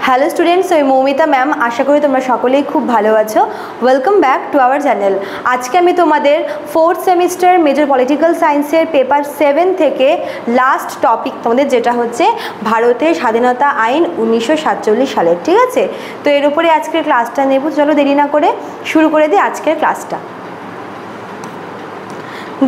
Hello students, আমি Moumita ma'am. আশা করি তোমরা সকলেই খুব ভালো আছো। Welcome back to our channel. আজকে আমি তোমাদের 4th সেমিস্টার মেজর পলিটিক্যাল সায়েন্সের পেপার 7 থেকে লাস্ট টপিক তোমাদের যেটা হচ্ছে ভারতের স্বাধীনতা আইন 1947 সালের, ঠিক আছে? তো এর উপরে আজকের ক্লাসটা নেব। চলো দেরি না করে শুরু করে দিই আজকের ক্লাসটা।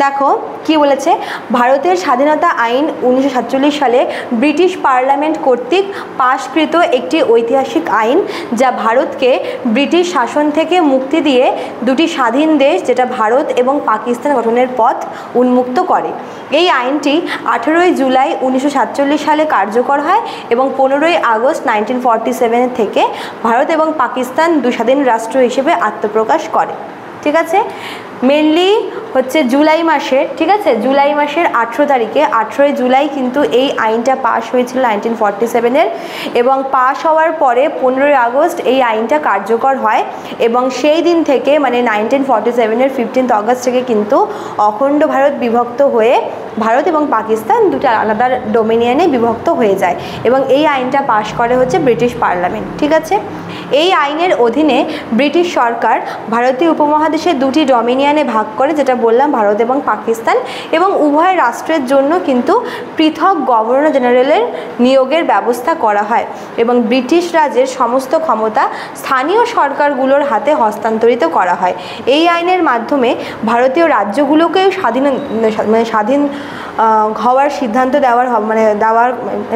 দেখো কি বলেছে, ভারতের স্বাধীনতা আইন 1947 সালে ব্রিটিশ পার্লামেন্ট কর্তৃক পাশকৃত একটি ঐতিহাসিক আইন, যা ভারতকে ব্রিটিশ শাসন থেকে মুক্তি দিয়ে দুটি স্বাধীন দেশ যেটা ভারত এবং পাকিস্তান গঠনের পথ উন্মুক্ত করে। এই আইনটি 18 জুলাই 1947 সালে কার্যকর হয় এবং 15 আগস্ট 1947 থেকে ভারত এবং পাকিস্তান দুই স্বাধীন রাষ্ট্র হিসেবে আত্মপ্রকাশ করে, ঠিক আছে? মেনলি হচ্ছে জুলাই মাসের, ঠিক আছে, জুলাই মাসের 18 তারিখে 18 জুলাই কিন্তু এই আইনটা পাশ হয়েছিল 1947-এর, এবং পাশ হওয়ার পরে 15 আগস্ট এই আইনটা কার্যকর হয় এবং সেই দিন থেকে মানে 1947-এর 15 আগস্ট থেকে কিন্তু অখণ্ড ভারত বিভক্ত হয়ে ভারত এবং পাকিস্তান দুটো আলাদা ডোমিনিয়নে বিভক্ত হয়ে যায় এবং এই আইনটা পাশ করে হচ্ছে ব্রিটিশ পার্লামেন্ট, ঠিক আছে? এই আইনের অধীনে ব্রিটিশ সরকার ভারতীয় উপমহাদেশের দুটি ডোমিনিয়নে ভাগ করে, যেটা বললাম ভারত এবং পাকিস্তান, এবং উভয় রাষ্ট্রের জন্য কিন্তু পৃথক গভর্নর জেনারেলের নিয়োগের ব্যবস্থা করা হয় এবং ব্রিটিশ রাজের সমস্ত ক্ষমতা স্থানীয় সরকারগুলোর হাতে হস্তান্তরিত করা হয়। এই আইনের মাধ্যমে ভারতীয় রাজ্যগুলোকেও স্বাধীন হওয়ার সিদ্ধান্ত দেওয়ার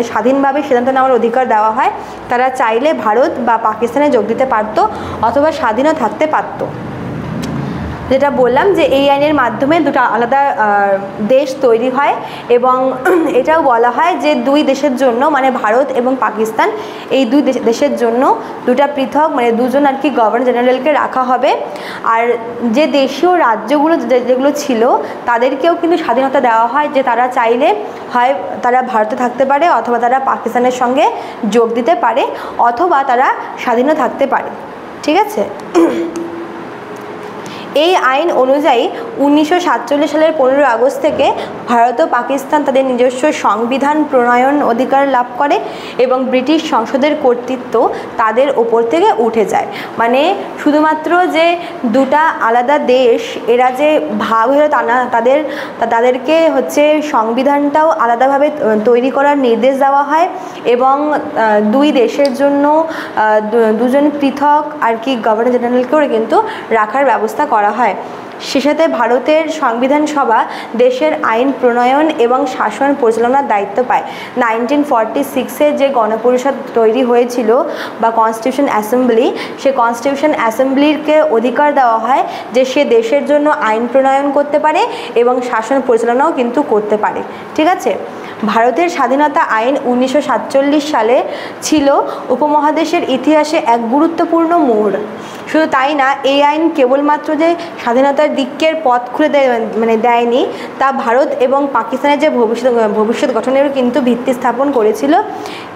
স্বাধীনভাবে সিদ্ধান্ত নেওয়ার অধিকার দেওয়া হয়। তারা চাইলে ভারত বা পাকিস্তানে যোগ দিতে পারতো অথবা স্বাধীনও থাকতে পারতো। যেটা বললাম যে এই আইনের মাধ্যমে দুটো আলাদা দেশ তৈরি হয় এবং এটাও বলা হয় যে দুই দেশের জন্য মানে ভারত এবং পাকিস্তান এই দুই দেশের জন্য দুটা পৃথক মানে দুজন আর কি গভর্নর জেনারেলকে রাখা হবে। আর যে দেশীয় রাজ্যগুলো যেগুলো ছিল তাদেরকেও কিন্তু স্বাধীনতা দেওয়া হয়, যে তারা চাইলে হয় তারা ভারতে থাকতে পারে অথবা তারা পাকিস্তানের সঙ্গে যোগ দিতে পারে অথবা তারা স্বাধীনও থাকতে পারে, ঠিক আছে? এই আইন অনুযায়ী 1947 সালের 15 আগস্ট থেকে ভারত ও পাকিস্তান তাদের নিজস্ব সংবিধান প্রণয়ন অধিকার লাভ করে এবং ব্রিটিশ সংসদের কর্তৃত্ব তাদের ওপর থেকে উঠে যায়। মানে শুধুমাত্র যে দুটা আলাদা দেশ এরা যে ভাগ হয়ে তাদেরকে হচ্ছে সংবিধানটাও আলাদাভাবে তৈরি করার নির্দেশ দেওয়া হয় এবং দুই দেশের জন্য দুজন পৃথক আর কি গভর্নর জেনারেলকেও কিন্তু রাখার ব্যবস্থা করা হয়। সে সাথে ভারতের সংবিধান সভা দেশের আইন প্রণয়ন এবং শাসন পরিচালনার দায়িত্ব পায়। 1946-এ যে গণপরিষদ তৈরি হয়েছিল বা কনস্টিটিউশন অ্যাসেম্বলি, সে কনস্টিটিউশন অ্যাসেম্বলিকে অধিকার দেওয়া হয় যে সে দেশের জন্য আইন প্রণয়ন করতে পারে এবং শাসন পরিচালনাও কিন্তু করতে পারে, ঠিক আছে? ভারতের স্বাধীনতা আইন 1947 সালে ছিল উপমহাদেশের ইতিহাসে এক গুরুত্বপূর্ণ মোড়। শুধু তাই না, এই আইন কেবলমাত্র যে স্বাধীনতার দিকের পথ খুলে দেয়নি, তা ভারত এবং পাকিস্তানের যে ভবিষ্যৎ গঠনেরও কিন্তু ভিত্তি স্থাপন করেছিল।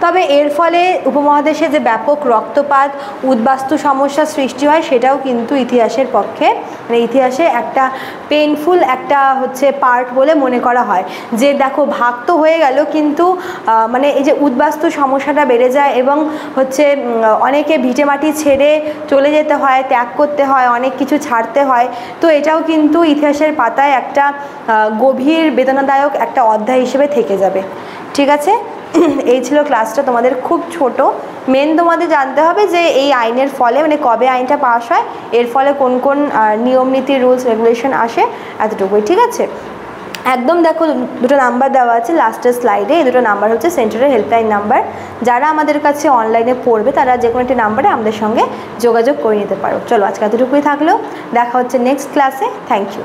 তবে এর ফলে উপমহাদেশে যে ব্যাপক রক্তপাত উদ্বাস্তু সমস্যা সৃষ্টি হয় সেটাও কিন্তু ইতিহাসের পক্ষে ইতিহাসে একটা পেইনফুল একটা হচ্ছে পার্ট বলে মনে করা হয়। যে দেখো ভাগ তো হয়ে গেল কিন্তু এই যে উদ্বাস্তু সমস্যাটা বেড়ে যায় এবং হচ্ছে অনেকে ভিটেমাটি ছেড়ে চলে যেতে হয়, ত্যাগ করতে হয়, অনেক কিছু ছাড়তে হয়। তো এটাও কিন্তু ইতিহাসের পাতায় একটা গভীর বেদনাদায়ক একটা অধ্যায় হিসেবে থেকে যাবে, ঠিক আছে? এই ছিল ক্লাসটা তোমাদের, খুব ছোট। মেন তোমাদের জানতে হবে যে এই আইনের ফলে কবে আইনটা পাস হয়, এর ফলে কোন কোন নিয়ম নীতি রুলস রেগুলেশন আসে, এতটুকুই, ঠিক আছে? একদম দেখো দুটো নাম্বার দেওয়া আছে লাস্টের স্লাইডে। এই দুটো নাম্বার হচ্ছে সেন্টারের হেল্পলাইন নাম্বার। যারা আমাদের কাছে অনলাইনে পড়বে তারা যে কোনো একটি নাম্বারে আমাদের সঙ্গে যোগাযোগ করে নিতে পারো। চলো আজকে এতটুকুই থাকলেও, দেখা হচ্ছে নেক্সট ক্লাসে। Thank you.